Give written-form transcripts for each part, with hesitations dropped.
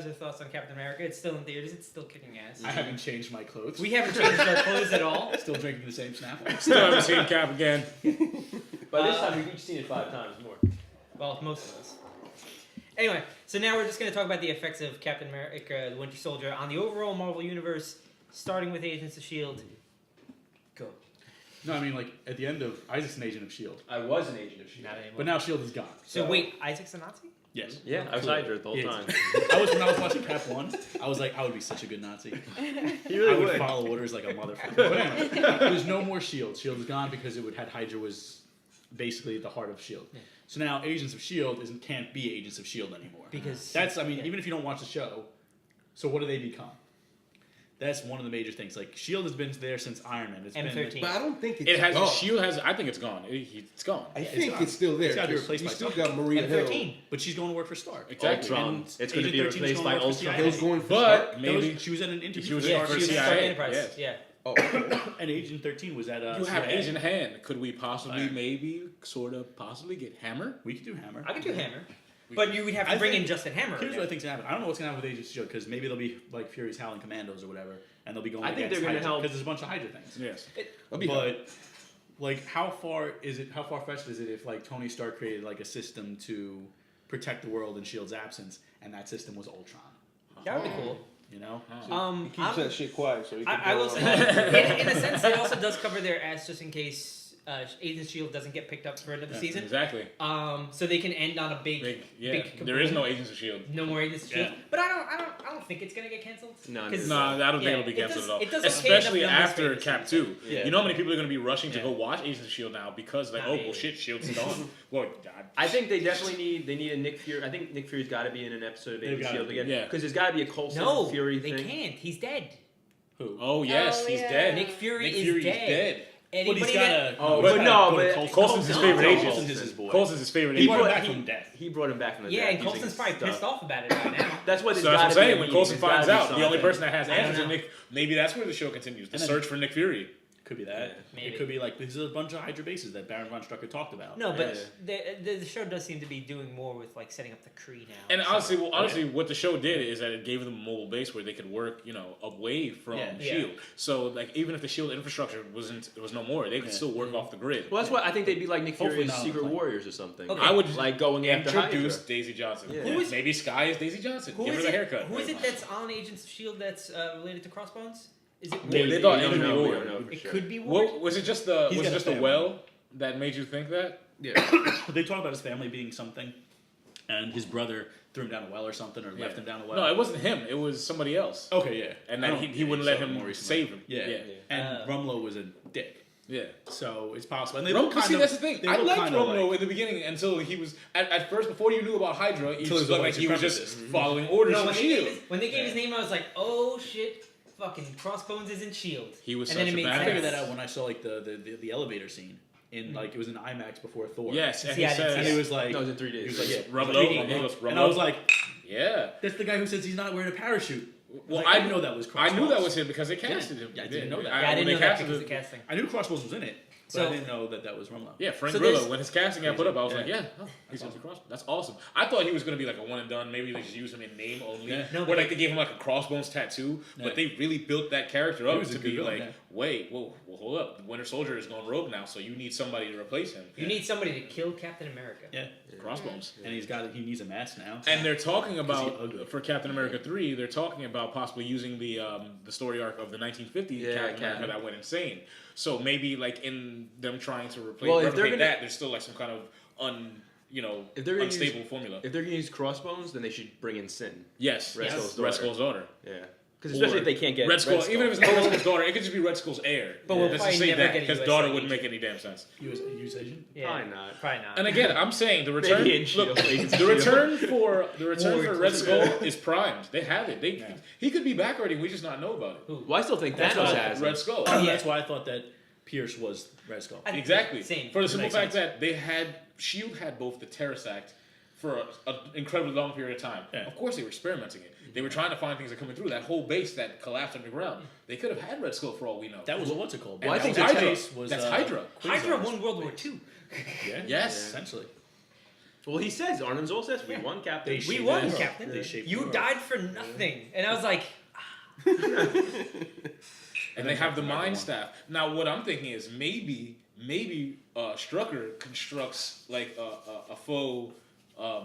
guys are thoughts on Captain America? It's still in theaters. It's still kicking ass. I haven't changed my clothes. We haven't changed our clothes at all. Still drinking the same Snapple. Still haven't seen Cap again. By this time, we've each seen it 5 times more. Well, most of us. Anyway, so now we're just going to talk about the effects of Captain America, the Winter Soldier, on the overall Marvel Universe, starting with Agents of S.H.I.E.L.D. Go. No, I mean, like, at the end of Isaac's an agent of S.H.I.E.L.D. I was an agent of S.H.I.E.L.D. Not anymore. But now S.H.I.E.L.D. is gone. So wait, Isaac's a Nazi? Yes. Yeah, I was Hydra the whole Yes. time. When I was watching Cap 1, I was like, I would be such a good Nazi. He really I would would. follow orders like a motherfucker. But anyway, there's no more S.H.I.E.L.D. S.H.I.E.L.D. is gone because it would had Hydra was basically the heart of S.H.I.E.L.D. Yeah. So now Agents of S.H.I.E.L.D. can't be Agents of S.H.I.E.L.D. anymore. Because That's, I mean, even if you don't watch the show, so what do they become? That's one of the major things. Like, S.H.I.E.L.D. has been there since Iron Man. It's M13. been But I don't think it's It has gone. Shield has. I think it's gone. It's gone. I it's think gone. it's still there. It's gotta be 'cause replaced you by still something. got Maria Hill. M13. But she's going to work for Stark. Exactly. Ultron. And It's going to be Agent 13 is replaced going by to work for Ultron. CIA. Hill's going for But Stark. maybe She was at an interview She was for Yeah, for Stark. she was CIA, Stark Enterprise. yes. Yeah. Oh, And Agent 13 was at you have CIA. Agent Hand. Could we possibly, Fire. maybe, sort of, possibly get Hammer? We could do Hammer. I could do Hammer. But you would have to I bring think- in Justin Hammer. Here's again. what I think's gonna happen. I don't know what's gonna happen with Agents of S.H.I.E.L.D. because maybe they'll be like Fury's Howling Commandos or whatever, and they'll be going I think against they're gonna Hydra, help- because there's a bunch of Hydra things. Yes. that'd be But like, how far-fetched is it if like Tony Stark created like a system to protect the world in S.H.I.E.L.D.'s absence, and that system was Ultron? That would be cool. You know? He keeps that shit quiet so he can. I will blow say, it up. in a sense, it also does cover their ass just in case Agents of S.H.I.E.L.D. doesn't get picked up for another season. Exactly. So they can end on a big There is no Agents of S.H.I.E.L.D. no more Agents of S.H.I.E.L.D. But I don't think it's gonna get canceled. No, 'Cause- No, I don't think yeah, it'll be canceled at all. It does okay Especially enough numbers after for Cap this 2. Yeah. You know how many people are going to be rushing to Yeah. go watch Agents of S.H.I.E.L.D. now because, like, Not oh, me. well, shit, S.H.I.E.L.D.'s gone. Well, I think they definitely need a Nick Fury. I think Nick Fury's got to be in an episode of They've Agents of gotta S.H.I.E.L.D. be, again. yeah. Because there's got to be a Coulson No, Fury they thing. can't. He's dead. Who? Oh, yes, Oh, he's yeah. dead. Nick Fury Nick is Fury's dead. But Anybody he's that- got Oh, but no, but Coulson's his No, favorite no. agent. Coulson's is his boy. Coulson's his favorite He agent. brought him back from death. He brought him back from the Yeah, dead and using Coulson's probably stuff. pissed off about it by now. That's what So that's what I'm saying. When Coulson finds out, the only something. person that has I don't answers is know. Nick. Maybe that's where the show continues. The And then- search for Nick Fury. Could be that. Maybe. It could be like there's a bunch of Hydra bases that Baron von Strucker talked about. No, but Yeah. the show does seem to be doing more with like setting up the Kree now. And So- honestly, what the show did is that it gave them a mobile base where they could work, away from Yeah. Shield. So like, even if the Shield infrastructure was no more, they could still work off the grid. Well, that's why I think they'd be like Nick Hopefully Fury's not on the Secret plane. Warriors or something. Okay. I would like going after introduce Hydra. Daisy Johnson. Yeah. Who is- Maybe Sky is Daisy Johnson. Who Give her is the it? haircut. Who is it that's on Agents of S.H.I.E.L.D. that's related to Crossbones? Is it They Ward? thought We it don't could be know, we Ward. don't know for It sure. could be Ward. What was it? Just He's got a the family. well that made you think that? Yeah. They talk about his family being something, and his brother threw him down a well or something, or left him down a well. No, it wasn't him. It was somebody else. Okay, yeah. And I then don't- he wouldn't let saw it him more recently. save him. Yeah. Yeah. And Rumlow was a dick, Yeah. so it's possible. And they Rum, look kind see, of, that's the thing. they I look liked kind of Romano like- in the beginning until he was at first before you knew about Hydra. He Until just he was a looked like white he was just supremacist. following orders No, from when they, Shield. when they gave his name, I was like, oh shit, fucking Crossbones isn't S.H.I.E.L.D. He was And such then it a made I bad sense. figured that out when I saw like the elevator scene in like it was in IMAX before Thor. Yes, and See, he I didn't says, and it was like No, it was in 3D. He was like, yeah, Rumlow, 3D. Rumlow, And I was like, yeah. that's the guy who says he's not wearing a parachute. Well, I didn't know that was I knew that Crossbones. was him because they casted him. Yeah, I didn't know that. Yeah, I when didn't they know that casted because of him- the casting. I knew Crossbones was in it, but So- I didn't know that was Rumlow. Yeah, Frank So Grillo. this- When his casting got put up, I was Yeah. like, yeah, he's going to cross. That's awesome. I thought he was going to be like a one and done. Maybe they just use him in name only. Yeah. No, Or but like they gave him like a Crossbones tattoo. Yeah. But they really built that character He up was a to good be villain, like, yeah. wait, whoa, well, hold up. The Winter Soldier is going rogue now, so you need somebody to replace him. You need somebody to kill Captain America. Yeah, Crossbones. and he needs a mask now. And they're talking he about ugly? for Captain America 3. They're talking about possibly using the story arc of the 1950s Yeah, Captain America Captain. that went insane. So maybe like in them trying to replace Well, if they're replicate gonna- that, there's still like some kind of If they're gonna unstable formula. If they're gonna use Crossbones, then they should bring in Sin. Yes, Red yes. Skull's Red daughter. Skull's daughter. Yeah. Because especially Or if they can't get Red Skull, even if it's not Red Skull. Skull's daughter, it could just be Red Skull's heir. But we'll Let's probably just say never that get a because US daughter agent. wouldn't make any damn sense. US agent. Yeah, Probably not. Probably not. And again, I'm saying the return. Maybe in Look, S.H.I.E.L.D. Agents of the return S.H.I.E.L.D. for Red Skull is primed. They have it. Yeah. He could be back already. We just not know about it. Well, I still think That's Thanos what has Red him. Skull. Oh, yeah. That's why I thought that Pierce was Red Skull. I- Exactly. Same. For the simple Makes fact sense. that they had Shield had both the Terrorist Act for an incredibly long period of time. Yeah. Of course, they were experimenting it. They were trying to find things that coming through. That whole base that collapsed underground. They could have had Red Skull for all we know. That was what's it called? And Well, I that think was the Hydra. case was That's Hydra. Hydra Quasar's won World War base. II. Yeah. Yes. Essentially. Well, he says, Arnim Zoll says, we won, Captain. They We shaped won, the world. Captain. They shaped the You world. died for nothing. And I was like, And they have the Captain Mind Marvel Staff. Now, what I'm thinking is maybe Strucker constructs like a faux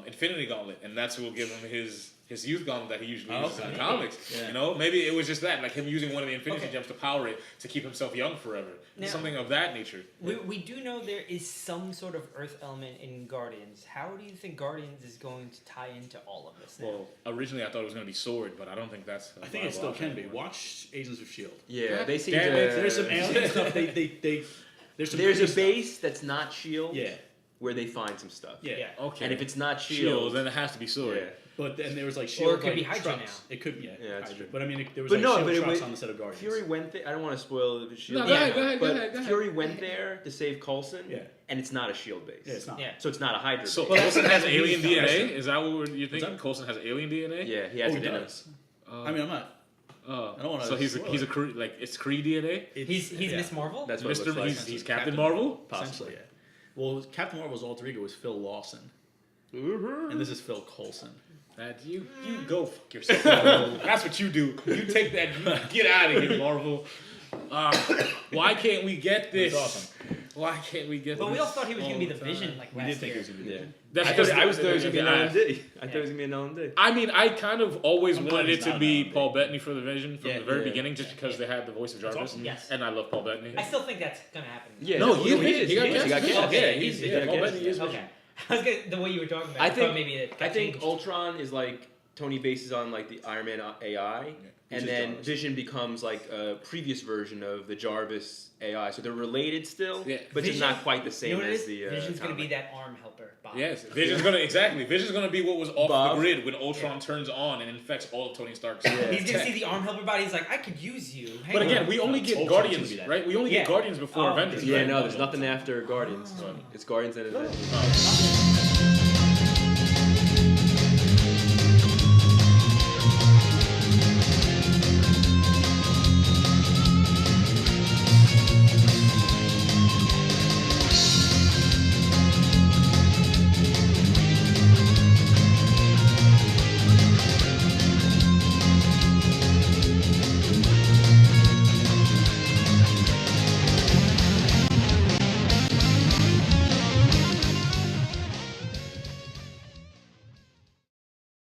Infinity Gauntlet, and that's what will give him his youth gauntlet that he usually uses in the comics. Yeah. You know, maybe it was just that, like him using one of the Infinity Okay. Gems to power it to keep himself young forever. Now- Something of that nature. we do know there is some sort of Earth element in Guardians. How do you think Guardians is going to tie into all of this now? Well, originally I thought it was going to be Sword, but I don't think that's. I think it still can be. Watch Agents of S.H.I.E.L.D. Yeah, they seem Damn to... it, There's some alien stuff. There's some There's crazy a stuff. base that's not S.H.I.E.L.D. Yeah. where they find some stuff. Yeah. Yeah. Okay. And if it's not Shield, S.H.I.E.L.D., then it has to be Sword. yeah. But then there was like Or Shield. it could be like, Hydra trucks. now. It could be Yeah, that's Hydra. true. But I mean, there was But like no, Shield but it trucks was- on the set of Guardians. Fury went there. I don't want to spoil the S.H.I.E.L.D. No, Yeah. go ahead, go but ahead, go ahead. Fury went there to save Coulson, Yeah. and it's not a S.H.I.E.L.D. base. Yeah, it's not. Yeah. So it's not a Hydra So base. Coulson has that's alien what he's DNA? done. Is that what you're thinking? that? Coulson has alien DNA? Yeah, he Oh, has he it in him. does. I mean, I'm not. I don't wanna So he's spoil a it. Kree, like it's Kree DNA. He's yeah. Miss Marvel? That's what it Mr. looks like. He's Captain Marvel. Essentially, yeah. Well, Captain Marvel's alter ego was Phil Lawson, and this is Phil Coulson. That you go fuck yourself. That's what you do. You take that. You get out of here, Marvel. Why can't we get this? That's awesome. Why can't we get But this? we all thought he was going to be the all the time? Vision like We last did think year. it was gonna be. Yeah. That's I because thought it was going to be an I LMD. I thought it was going to be an LMD. I mean, I kind of always I'm glad wanted it he's to not be an Paul Bettany for the Vision from Yeah, the very yeah. beginning, just because they had the voice of That's Jarvis. awesome. Yes. And I love Paul Bettany. I still think that's going to happen. Yeah, No, he is. He got He cast. got Yeah, cast. yeah, Okay. he's He yeah. got Paul cast. Bettany is Okay. Vision. I was gonna, the way you were talking about it, I I think- thought maybe it I got think changed. Ultron is like Tony bases on like the Iron Man AI, Which and is then Jarvis. Vision becomes like a previous version of the Jarvis AI. So they're related still, Yeah. but just Vision- not quite the You same know what it as is? the. Vision's going to be comic. that arm helper. Bob. Yes, Vision's gonna Vision's gonna be what was off Bob. the grid when Ultron turns on and infects all of Tony Stark's. He's going to tech. see the arm helper body. He's like, I could use you. Hang But on. again, we only get Ultron's Guardians, gonna be that. right? We only Yeah. get Guardians before Oh, Avengers. Yeah, right? no, there's nothing after Guardians. It's Guardians and Avengers. Oh.